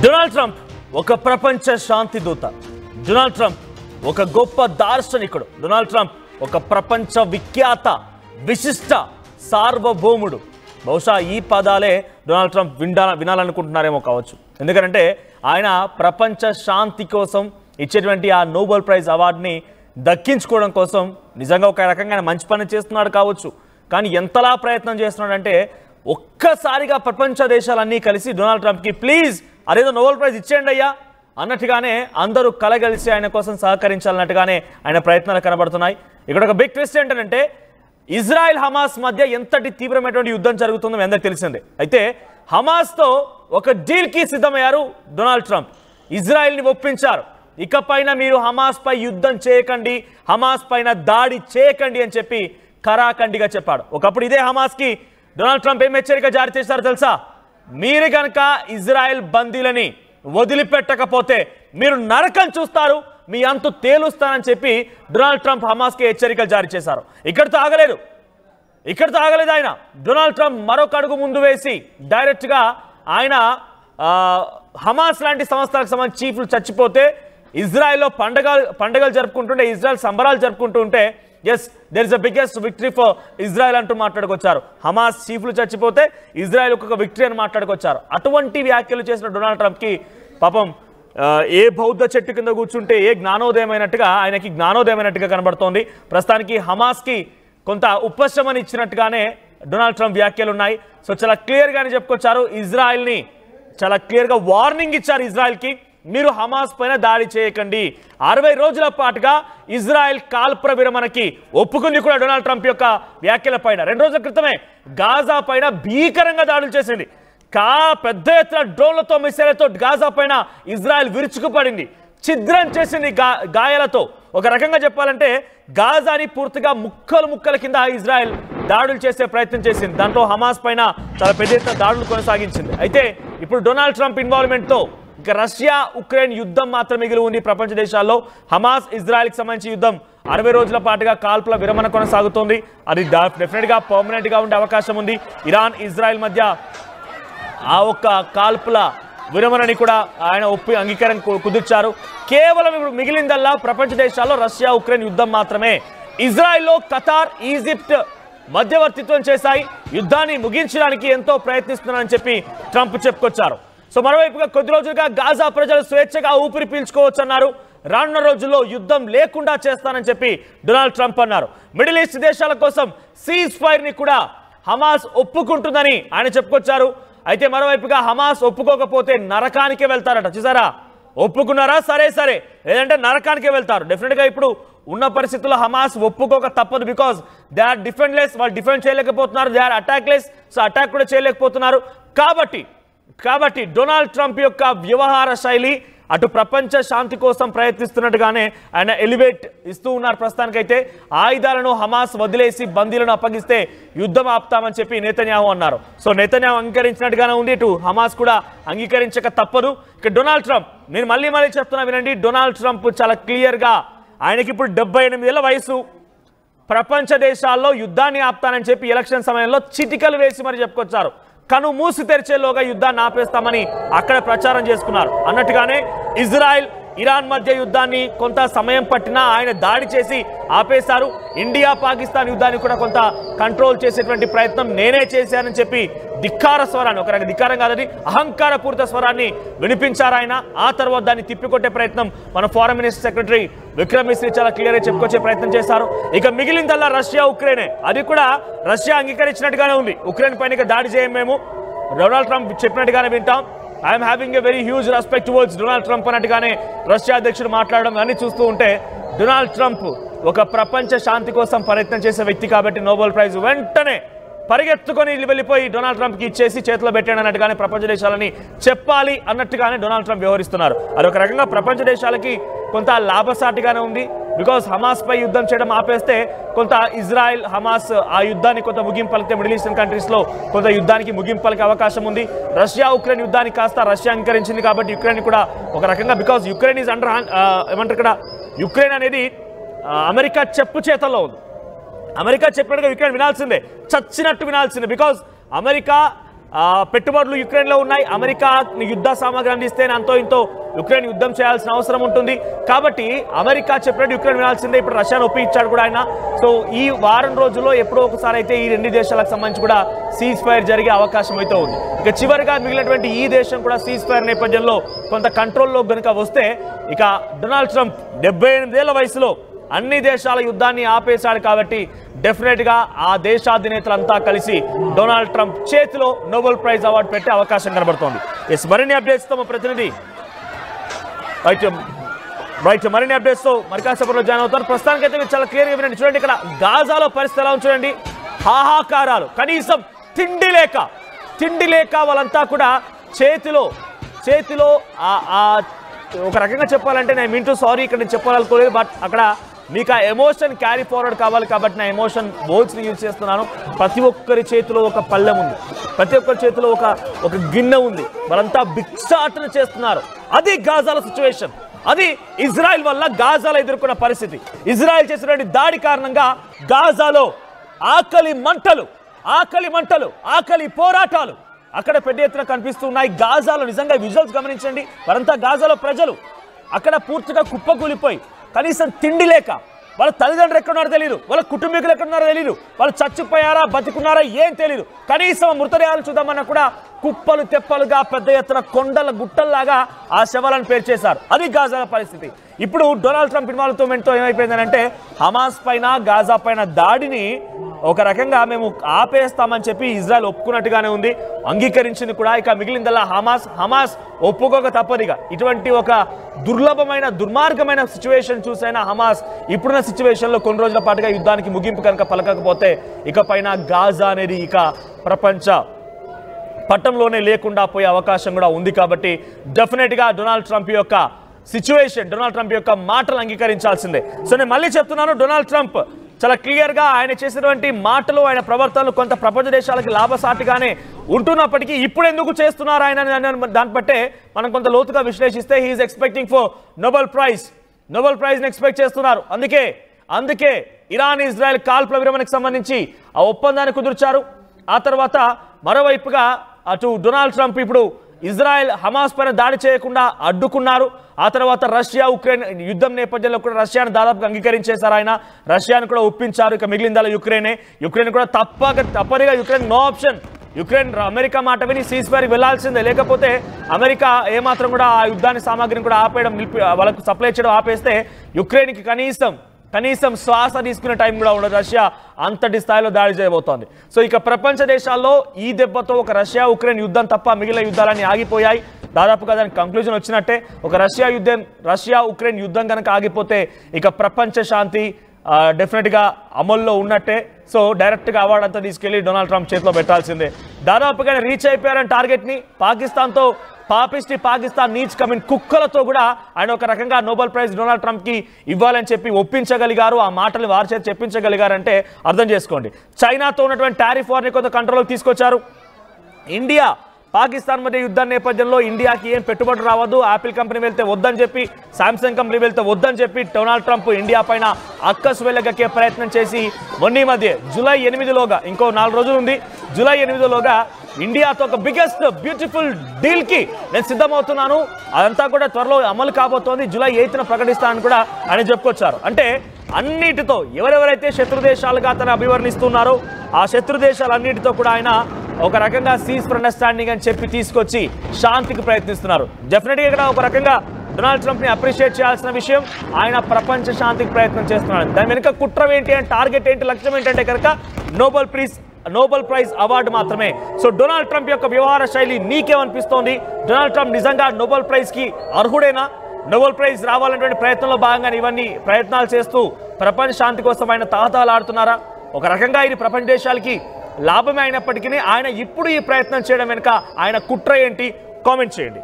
Donald Trump ఒక ప్రపంచ శాంతి దూత. డొనాల్డ్ ట్రంప్ ఒక గొప్ప దార్శనికుడు. డొనాల్డ్ ట్రంప్ ఒక ప్రపంచ విఖ్యాత విశిష్ట సార్వభౌముడు. బహుశా ఈ పదాలే డొనాల్డ్ ట్రంప్ వినాలనుకుంటున్నారేమో కావచ్చు. ఎందుకంటే ఆయన ప్రపంచ శాంతి కోసం ఇచ్చేటువంటి ఆ నోబెల్ ప్రైజ్ అవార్డుని దక్కించుకోవడం కోసం నిజంగా ఒక రకంగా మంచి పని చేస్తున్నాడు కావచ్చు. కానీ ఎంతలా ప్రయత్నం చేస్తున్నాడంటే ఒక్కసారిగా ప్రపంచ దేశాలన్నీ కలిసి డొనాల్డ్ ట్రంప్కి ప్లీజ్ అదేదో నోబెల్ ప్రైజ్ ఇచ్చేయండి అయ్యా అన్నట్టుగానే అందరూ కలగలిసి ఆయన కోసం సహకరించాలన్నట్టుగానే ఆయన ప్రయత్నాలు కనబడుతున్నాయి. ఇక్కడ ఒక బిగ్ ట్విస్ట్ ఏంటంటే ఇజ్రాయెల్ హమాస్ మధ్య ఎంతటి తీవ్రమైనటువంటి యుద్ధం జరుగుతుందో అందరికీ తెలిసిందే. అయితే హమాస్తో ఒక డీల్కి సిద్ధమయ్యారు డొనాల్డ్ ట్రంప్. ఇజ్రాయెల్ని ఒప్పించారు. ఇకపైన మీరు హమాస్ పై యుద్ధం చేయకండి, హమాస్ పైన దాడి చేయకండి అని చెప్పి ఖరాఖండిగా చెప్పాడు. ఒకప్పుడు ఇదే హమాస్కి డొనాల్డ్ ట్రంప్ ఏం హెచ్చరిక జారీ చేశారో తెలుసా? మీరు కనుక ఇజ్రాయెల్ బందీలని వదిలిపెట్టకపోతే మీరు నరకం చూస్తారు, మీ అంతు తేలుస్తానని చెప్పి డొనాల్డ్ ట్రంప్ హమాస్కి హెచ్చరికలు జారీ చేశారు. ఇక్కడితో ఆగలేదు ఆయన. డొనాల్డ్ ట్రంప్ మరొక అడుగు ముందు వేసి డైరెక్ట్గా ఆయన హమాస్ లాంటి సంస్థలకు సంబంధించి చీఫ్లు చచ్చిపోతే ఇజ్రాయెల్లో పండగలు జరుపుకుంటుంటే, ఇజ్రాయెల్ సంబరాలు జరుపుకుంటూ ఉంటే yes there is the biggest victory for Israel అంటూ మాట్లాడుకొచ్చారు. హమాస్ చీఫ్లు చచ్చిపోతే ఇజ్రాయెల్ ఒక విక్టరీ అని మాట్లాడుకొచ్చారు. అటువంటి వ్యాఖ్యలు చేసిన డొనాల్డ్ ట్రంప్కి పాపం ఏ బౌద్ధ చెట్టు కింద కూర్చుంటే ఏ జ్ఞానోదయమైనట్టుగా ఆయనకి జ్ఞానోదయమైనట్టుగా కనబడుతోంది. ప్రస్తుతానికి హమాస్కి కొంత ఉపశమనం ఇచ్చినట్టుగానే డొనాల్డ్ ట్రంప్ వ్యాఖ్యలు ఉన్నాయి. సో చాలా క్లియర్గానే చెప్పుకొచ్చారు. ఇజ్రాయెల్ని చాలా క్లియర్గా వార్నింగ్ ఇచ్చారు ఇజ్రాయెల్కి, మీరు హమాస్ పైన దాడి చేయకండి. 60 రోజుల పాటుగా ఇజ్రాయెల్ కాల్పుల విరమణకి ఒప్పుకుంది కూడా డొనాల్డ్ ట్రంప్ యొక్క వ్యాఖ్యల పైన. 2 రోజుల క్రితమే గాజా పైన భీకరంగా దాడులు చేసింది. పెద్ద ఎత్తున డ్రోన్లతో మిసైళ్లతో గాజా పైన ఇజ్రాయెల్ విరుచుకుపడింది, ఛిద్రం చేసింది గాయాలతో. ఒక రకంగా చెప్పాలంటే గాజాని పూర్తిగా ముక్కల కింద ఇజ్రాయెల్ దాడులు చేసే ప్రయత్నం చేసింది. దాంట్లో హమాస్ పైన చాలా పెద్ద ఎత్తున దాడులు కొనసాగించింది. అయితే ఇప్పుడు డొనాల్డ్ ట్రంప్ ఇన్వాల్వ్మెంట్తో ఇక రష్యా ఉక్రెయిన్ యుద్ధం మాత్రం మిగిలి ఉంది ప్రపంచ దేశాల్లో. హమాస్ ఇజ్రాయెల్కి సంబంధించి యుద్ధం 60 రోజుల పాటుగా కాల్పుల విరమణ కొనసాగుతోంది. అది డెఫినెట్గా పర్మనెంట్గా ఉండే అవకాశం ఉంది. ఇరాన్ ఇజ్రాయెల్ మధ్య ఆ ఒక్క కాల్పుల విరమణని కూడా ఆయన అంగీకారం కుదిర్చారు. కేవలం ఇప్పుడు మిగిలిందల్లా ప్రపంచ దేశాల్లో రష్యా ఉక్రెయిన్ యుద్ధం మాత్రమే. ఇజ్రాయెల్లో ఖతార్, ఈజిప్ట్ మధ్యవర్తిత్వం చేశాయి. యుద్ధాన్ని ముగించడానికి ఎంతో ప్రయత్నిస్తున్నారని చెప్పి ట్రంప్ చెప్పుకొచ్చారు. సో మరోవైపుగా కొద్ది రోజులుగా గాజా ప్రజలు స్వేచ్ఛగా ఊపిరి పీల్చుకోవచ్చు అన్నారు. రానున్న రోజుల్లో యుద్ధం లేకుండా చేస్తానని చెప్పి డొనాల్డ్ ట్రంప్ అన్నారు. మిడిల్ ఈస్ట్ దేశాల కోసం సీజ్ ఫైర్ ని కూడా హమాస్ ఒప్పుకుంటుందని ఆయన చెప్పుకొచ్చారు. అయితే మరోవైపుగా హమాస్ ఒప్పుకోకపోతే నరకానికే వెళ్తారట. చూసారా, ఒప్పుకున్నారా సరే లేదంటే నరకానికే వెళ్తారు. డెఫినెట్గా ఇప్పుడు ఉన్న పరిస్థితుల్లో హమాస్ ఒప్పుకోక తప్పదు. బికాజ్ దే ఆర్ డిఫెండ్లెస్, వాళ్ళు డిఫెండ్ చేయలేకపోతున్నారు. దే ఆర్ అటాక్లెస్, సో అటాక్ కూడా చేయలేకపోతున్నారు. కాబట్టి డొనాల్డ్ ట్రంప్ యొక్క వ్యవహార శైలి అటు ప్రపంచ శాంతి కోసం ప్రయత్నిస్తున్నట్టుగానే ఆయన ఎలివేట్ ఇస్తూ ఉన్నారు. ప్రస్తుతానికైతే ఆయుధాలను హమాస్ వదిలేసి బందీలను అప్పగిస్తే యుద్ధం ఆపుతామని చెప్పి నెతన్యాహు అన్నారు. సో నెతన్యాహు అంగీకరించినట్టుగానే ఉంది. ఇటు హమాస్ కూడా అంగీకరించక తప్పదు. ఇక డొనాల్డ్ ట్రంప్, నేను మళ్ళీ చెప్తున్నా వినండి. డొనాల్డ్ ట్రంప్ చాలా క్లియర్గా ఆయనకి ఇప్పుడు 78 ఏళ్ల వయసు, ప్రపంచ దేశాల్లో యుద్ధాన్ని ఆపుతానని చెప్పి ఎలక్షన్ సమయంలో చిటికలు వేసి మరి చెప్పుకొచ్చారు. కను మూసి తెరిచేలోగా యుద్ధాన్ని ఆపేస్తామని అక్కడ ప్రచారం చేసుకున్నారు. అన్నట్టుగానే ఇజ్రాయెల్ ఇరాన్ మధ్య యుద్ధాన్ని కొంత సమయం పట్టినా ఆయన దాడి చేసి ఆపేశారు. ఇండియా పాకిస్తాన్ యుద్ధాన్ని కూడా కొంత కంట్రోల్ చేసేటువంటి ప్రయత్నం నేనే చేశానని చెప్పి ధిక్కార స్వరాన్ని, ఒక రకంగా ధిక్కారం కాదని అహంకారపూరిత స్వరాన్ని వినిపించారు ఆయన. ఆ తర్వాత దాన్ని తిప్పికొట్టే ప్రయత్నం మన foreign minister secretary Vikram Misri చాలా క్లియర్గా చెప్పుకొచ్చే ప్రయత్నం చేశారు. ఇక మిగిలిందల్లా రష్యా ఉక్రెయినే. అది కూడా రష్యా అంగీకరించినట్టుగానే ఉంది. ఉక్రెయిన్ పైన దాడి చేయం మేము, డొనాల్డ్ ట్రంప్ చెప్పినట్టుగానే వింటాం. I'm having a very huge respect towards Donald Trump అన్నట్టుగానే రష్యా అధ్యక్షుడు మాట్లాడడం అన్ని చూస్తూ ఉంటే డొనాల్డ్ ట్రంప్ ఒక ప్రపంచ శాంతి కోసం ప్రయత్నం చేసే వ్యక్తి కాబట్టి నోబెల్ ప్రైజ్ వెంటనే పరిగెత్తుకొని వెళ్ళిపోయి డొనాల్డ్ ట్రంప్కి ఇచ్చేసి చేతిలో పెట్టాడు అన్నట్టుగానే ప్రపంచ దేశాలని చెప్పాలి అన్నట్టుగానే డొనాల్డ్ ట్రంప్ వ్యవహరిస్తున్నారు. అది ఒక రకంగా ప్రపంచ దేశాలకి కొంత లాభసాటిగానే ఉంది. బికాజ్ హమాస్ పై యుద్ధం చేయడం ఆపేస్తే కొంత ఇజ్రాయెల్ హమాస్ ఆ యుద్ధాన్ని కొంత ముగింపు పలికితే మిడిల్ ఈస్టర్న్ కంట్రీస్లో కొంత యుద్ధానికి ముగింపు పలికే అవకాశం ఉంది. రష్యా ఉక్రెయిన్ యుద్ధాన్ని కాస్త రష్యా అంగీకరించింది కాబట్టి యుక్రెయిన్ కూడా ఒక రకంగా, బికాజ్ యుక్రెయిన్ ఈజ్ అండర్ ఏమంటారు ఇక్కడ, యుక్రెయిన్ అనేది అమెరికా చెప్పు చేతల్లో ఉంది. అమెరికా చెప్పినట్టుగా యుక్రెయిన్ వినాల్సిందే, చచ్చినట్టు వినాల్సిందే. బికాజ్ అమెరికా పెట్టుబడులు యుక్రెయిన్లో ఉన్నాయి. అమెరికా యుద్ధ సామాగ్రి అందిస్తేనే అంతో ఇంతో యుక్రెయిన్ యుద్ధం చేయాల్సిన అవసరం ఉంటుంది. కాబట్టి అమెరికా చెప్పినట్టు యుక్రెయిన్ వినాల్సిందే. ఇప్పుడు రష్యాను ఒప్పించాడు కూడా ఆయన. సో ఈ వారం రోజుల్లో ఎప్పుడో ఒకసారి అయితే ఈ రెండు దేశాలకు సంబంధించి కూడా సీజ్ ఫైర్ జరిగే అవకాశం అయితే ఉంది. ఇక చివరిగా మిగిలినటువంటి ఈ దేశం కూడా సీజ్ ఫైర్ నేపథ్యంలో కొంత కంట్రోల్లో కనుక వస్తే ఇక డొనాల్డ్ ట్రంప్ 78 ఏళ్ల వయసులో అన్ని దేశాల యుద్ధాన్ని ఆపేశాడు. కాబట్టి డెఫినెట్గా ఆ దేశాధినేతలంతా కలిసి డొనాల్డ్ ట్రంప్ చేతిలో నోబెల్ ప్రైజ్ అవార్డు పెట్టే అవకాశం కనబడుతోంది. మరిన్ని అప్డేట్స్తో మా ప్రతినిధి మరిన్ని అప్డేట్స్తో మరి కాసేపట్లో జాయిన్ అవుతారు. ప్రస్తుతానికైతే మీరు చాలా క్లియర్గా వినండి. చూడండి, ఇక్కడ గాజాలో పరిస్థితి ఎలా చూడండి. హాహాకారాలు, కనీసం తిండి లేక వాళ్ళంతా కూడా చేతిలో ఒక రకంగా చెప్పాలంటే నేను మింటూ సారీ ఇక్కడ నేను చెప్పాలనుకోలేదు. బట్ అక్కడ మీకు ఆ ఎమోషన్ క్యారీ ఫార్వర్డ్ కావాలి కాబట్టి నా ఎమోషన్ వర్డ్స్ని యూజ్ చేస్తున్నాను. ప్రతి ఒక్కరి చేతిలో ఒక పళ్ళెం ఉంది, ప్రతి ఒక్కరి చేతిలో ఒక గిన్నె ఉంది. వాళ్ళంతా భిక్షాటన చేస్తున్నారు. అది గాజాల సిచ్యువేషన్. అది ఇజ్రాయెల్ వల్ల గాజాలో ఎదుర్కొన్న పరిస్థితి. ఇజ్రాయెల్ చేసినటువంటి దాడి కారణంగా గాజాలో ఆకలి మంటలు, ఆకలి పోరాటాలు అక్కడ పెద్ద ఎత్తున కనిపిస్తున్నాయి. గాజాలో నిజంగా విజువల్స్ గమనించండి. వారంతా గాజాలో ప్రజలు అక్కడ పూర్తిగా కుప్పకూలిపోయి కనీసం తిండి లేక వాళ్ళ తల్లిదండ్రులు ఎక్కడున్నారో తెలియదు, వాళ్ళ కుటుంబీకులు ఎక్కడున్నారో తెలియదు, వాళ్ళు చచ్చిపోయారా బతికున్నారా ఏం తెలియదు. కనీసం మృతదేహాలు చూద్దామన్నా కూడా కుప్పలు తెప్పలుగా పెద్ద ఎత్తున కొండల గుట్టల్లాగా ఆ శవాలను పేర్చేశారు. అది గాజాల పరిస్థితి. ఇప్పుడు డొనాల్డ్ ట్రంప్ ఇన్వాల్వ్మెంట్తో ఏమైపోయిందనంటే హమాస్ పైన గాజా పైన దాడిని ఒక రకంగా మేము ఆపేస్తామని చెప్పి ఇజ్రాయెల్ ఒప్పుకున్నట్టుగానే ఉంది, అంగీకరించింది కూడా. ఇక మిగిలిందల్లా హమాస్ ఒప్పుకోక తప్పదిగా. ఇటువంటి ఒక దుర్మార్గమైన సిచ్యువేషన్ చూసైనా హమాస్ ఇప్పుడున్న సిచ్యువేషన్లో కొన్ని రోజుల పాటుగా యుద్ధానికి ముగింపు కనుక పలకకపోతే ఇక పైన గాజా అనేది ఇక ప్రపంచ పట్టంలోనే లేకుండా పోయే అవకాశం కూడా ఉంది. కాబట్టి డెఫినెట్గా డొనాల్డ్ ట్రంప్ యొక్క మాటలు అంగీకరించాల్సిందే. సో నేను మళ్ళీ చెప్తున్నాను, డొనాల్డ్ ట్రంప్ చాలా క్లియర్గా ఆయన చేసినటువంటి మాటలు, ఆయన ప్రవర్తనలు కొంత ప్రపంచ దేశాలకి లాభసాటిగానే ఉంటున్నప్పటికీ ఇప్పుడు ఎందుకు చేస్తున్నారు ఆయన దాన్ని బట్టే మనం కొంత లోతుగా విశ్లేషిస్తే హీఈస్ ఎక్స్పెక్టింగ్ ఫర్ నోబెల్ ప్రైజ్ని ఎక్స్పెక్ట్ చేస్తున్నారు. అందుకే ఇరాన్ ఇజ్రాయెల్ కాల్పుల విరమణకు సంబంధించి ఆ ఒప్పందాన్ని కుదుర్చారు. ఆ తర్వాత మరోవైపుగా అటు డొనాల్డ్ ట్రంప్ ఇప్పుడు ఇజ్రాయెల్ హమాస్ పైన దాడి చేయకుండా అడ్డుకున్నారు. ఆ తర్వాత రష్యా ఉక్రెయిన్ యుద్ధం నేపథ్యంలో కూడా రష్యాను దాదాపుగా అంగీకరించేశారు. ఆయన రష్యాను కూడా ఒప్పించారు. ఇక మిగిలిందాల యుక్రెయిన్ కూడా తప్పనిగా Ukraine no option. Ukraine America మాట విని సీజ్ ఫైర్కి వెళ్లాల్సిందే. లేకపోతే అమెరికా ఏమాత్రం కూడా ఆ యుద్ధాన్ని సామాగ్రిని కూడా వాళ్ళకు సప్లై చేయడం ఆపేస్తే యుక్రెయిన్కి కనీసం శ్వాస తీసుకునే టైం కూడా ఉండదు. రష్యా అంతటి స్థాయిలో దాడి చేయబోతోంది. సో ఇక ప్రపంచ దేశాల్లో ఈ దెబ్బతో ఒక రష్యా ఉక్రెయిన్ యుద్ధం తప్ప మిగిలిన యుద్ధాలన్నీ ఆగిపోయాయి. దాదాపుగా దానికి కంక్లూజన్ వచ్చినట్టే. ఒక రష్యా ఉక్రెయిన్ యుద్ధం కనుక ఆగిపోతే ఇక ప్రపంచ శాంతి డెఫినెట్గా అమల్లో ఉన్నట్టే. సో డైరెక్ట్గా అవార్డు అంతా తీసుకెళ్లి డొనాల్డ్ ట్రంప్ చేతిలో పెట్టాల్సిందే. దాదాపుగా రీచ్ అయిపోయారని టార్గెట్ని. పాకిస్తాన్ నీడ్స్ కమింగ్ కుక్కలతో కూడా ఆయన ఒక రకంగా నోబెల్ ప్రైజ్ డొనాల్డ్ ట్రంప్కి ఇవ్వాలని చెప్పి ఒప్పించగలిగారు. ఆ మాటలు వారి చేతి చెప్పించగలిగారంటే అర్థం చేసుకోండి. చైనాతో ఉన్నటువంటి టారిఫ్ వార్ని కొంత కంట్రోల్కి తీసుకొచ్చారు. ఇండియా పాకిస్తాన్ మధ్య యుద్ధం నేపథ్యంలో ఇండియాకి ఏం పెట్టుబడి రావద్దు, యాపిల్ కంపెనీ వెళ్తే వద్దని చెప్పి, శాంసంగ్ కంపెనీ వెళ్తే వద్దని చెప్పి డొనాల్డ్ ట్రంప్ ఇండియా పైన అక్కసు వెళ్ళగక్కే ప్రయత్నం చేసి మొన్న మధ్య జూలై 8లోగా ఇంకో 4 రోజులు ఉంది, జూలై 8లోగా ఇండియాతో ఒక బిగ్గెస్ట్ బ్యూటిఫుల్ డీల్కి నేను సిద్ధమవుతున్నాను, అదంతా కూడా త్వరలో అమలు కాబోతోంది, జూలై 8న ప్రకటిస్తానని కూడా ఆయన చెప్పుకొచ్చారు. అంటే అన్నిటితో ఎవరెవరైతే శత్రు దేశాలుగా తను అభివర్ణిస్తున్నారో ఆ శత్రు దేశాలన్నిటితో కూడా ఆయన ఒక రకంగా సీజ్ ఫర్ అండర్స్టాండింగ్ అని చెప్పి తీసుకొచ్చి శాంతికి ప్రయత్నిస్తున్నారు. డెఫినెట్గా ఇక్కడ ఒక రకంగా డొనాల్డ్ ట్రంప్ని అప్రిషియేట్ చేయాల్సిన విషయం, ఆయన ప్రపంచ శాంతికి ప్రయత్నం చేస్తున్నాడు. దాని వెనుక కుట్ర ఏంటి అంటే, టార్గెట్ ఏంటి, లక్ష్యం ఏంటంటే కనుక నోబెల్ ప్రైజ్ అవార్డు మాత్రమే. సో డొనాల్డ్ ట్రంప్ యొక్క వ్యవహార శైలి నీకేమనిపిస్తోంది? డొనాల్డ్ ట్రంప్ నిజంగా నోబెల్ ప్రైజ్కి అర్హుడేనా? నోబెల్ ప్రైజ్ రావాలనేటువంటి ప్రయత్నంలో భాగంగా ఇవన్నీ ప్రయత్నాలు చేస్తూ ప్రపంచ శాంతి కోసం ఆయన తాహతాలాడుతున్నారా? ఒక రకంగా ఇది ప్రపంచ దేశాలకి లాభమే అయినప్పటికీ ఆయన ఇప్పుడు ఈ ప్రయత్నం చేయడం వెనుక ఆయన కుట్ర ఏంటి? కామెంట్ చేయండి.